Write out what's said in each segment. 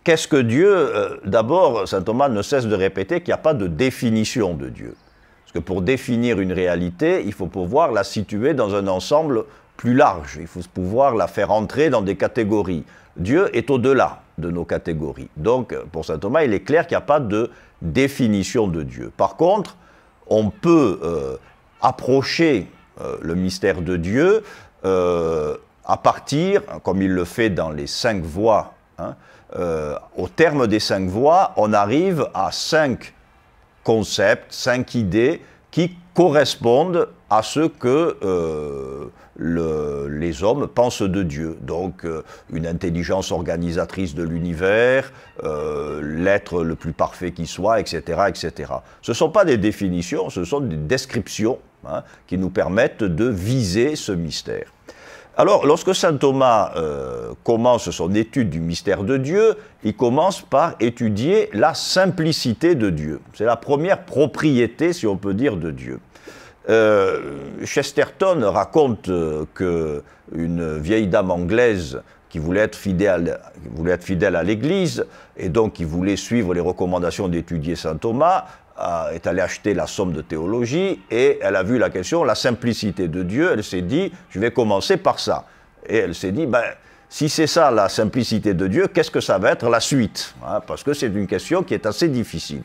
qu'est-ce que Dieu? D'abord, saint Thomas ne cesse de répéter qu'il n'y a pas de définition de Dieu. Parce que pour définir une réalité, il faut pouvoir la situer dans un ensemble plus large. Il faut pouvoir la faire entrer dans des catégories. Dieu est au-delà de nos catégories. Donc, pour saint Thomas, il est clair qu'il n'y a pas de définition de Dieu. Par contre, on peut approcher le mystère de Dieu à partir, comme il le fait dans les 5 voies, hein, au terme des 5 voies, on arrive à 5 concepts, 5 idées qui correspondent à ce que les hommes pensent de Dieu. Donc une intelligence organisatrice de l'univers, l'être le plus parfait qui soit, etc., etc. Ce ne sont pas des définitions, ce sont des descriptions, hein, qui nous permettent de viser ce mystère. Alors, lorsque saint Thomas commence son étude du mystère de Dieu, il commence par étudier la simplicité de Dieu. C'est la première propriété, si on peut dire, de Dieu. Chesterton raconte qu'une vieille dame anglaise qui voulait être fidèle à l'Église, et donc qui voulait suivre les recommandations d'étudier saint Thomas, est allée acheter la somme de théologie, et elle a vu la question, la simplicité de Dieu, elle s'est dit, je vais commencer par ça. Et elle s'est dit, ben, si c'est ça la simplicité de Dieu, qu'est-ce que ça va être la suite, hein, parce que c'est une question qui est assez difficile.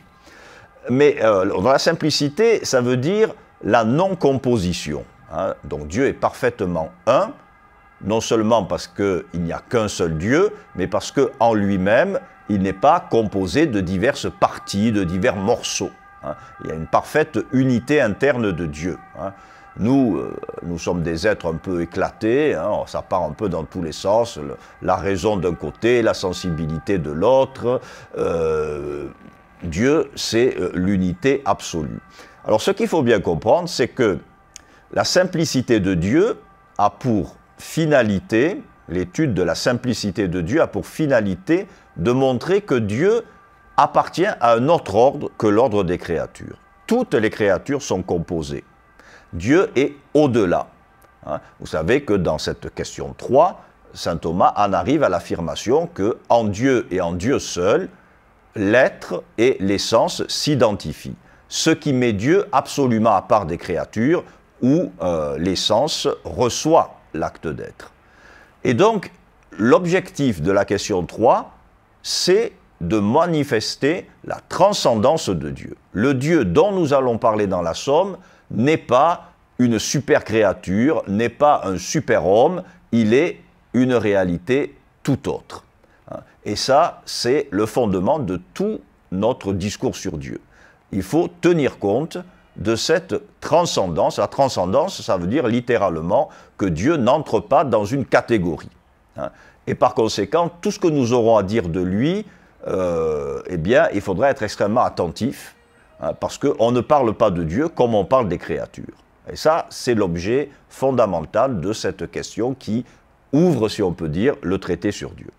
Mais dans la simplicité, ça veut dire la non-composition, hein. Donc Dieu est parfaitement un, non seulement parce qu'il n'y a qu'un seul Dieu, mais parce qu'en lui-même, il n'est pas composé de diverses parties, de divers morceaux, hein. Il y a une parfaite unité interne de Dieu, hein. Nous sommes des êtres un peu éclatés, hein, ça part un peu dans tous les sens, la raison d'un côté, la sensibilité de l'autre. Dieu, c'est l'unité absolue. Alors ce qu'il faut bien comprendre, c'est que la simplicité de Dieu a pour finalité, l'étude de la simplicité de Dieu a pour finalité de montrer que Dieu appartient à un autre ordre que l'ordre des créatures. Toutes les créatures sont composées. Dieu est au-delà, hein. Vous savez que dans cette question 3, saint Thomas en arrive à l'affirmation qu'en Dieu et en Dieu seul, l'être et l'essence s'identifient. Ce qui met Dieu absolument à part des créatures où l'essence reçoit l'acte d'être. Et donc, l'objectif de la question 3, c'est de manifester la transcendance de Dieu. Le Dieu dont nous allons parler dans la Somme n'est pas une super créature, n'est pas un super homme, il est une réalité tout autre. Et ça, c'est le fondement de tout notre discours sur Dieu. Il faut tenir compte de cette transcendance. La transcendance, ça veut dire littéralement que Dieu n'entre pas dans une catégorie. Et par conséquent, tout ce que nous aurons à dire de lui, eh bien, il faudra être extrêmement attentif, parce qu'on ne parle pas de Dieu comme on parle des créatures. Et ça, c'est l'objet fondamental de cette question qui ouvre, si on peut dire, le traité sur Dieu.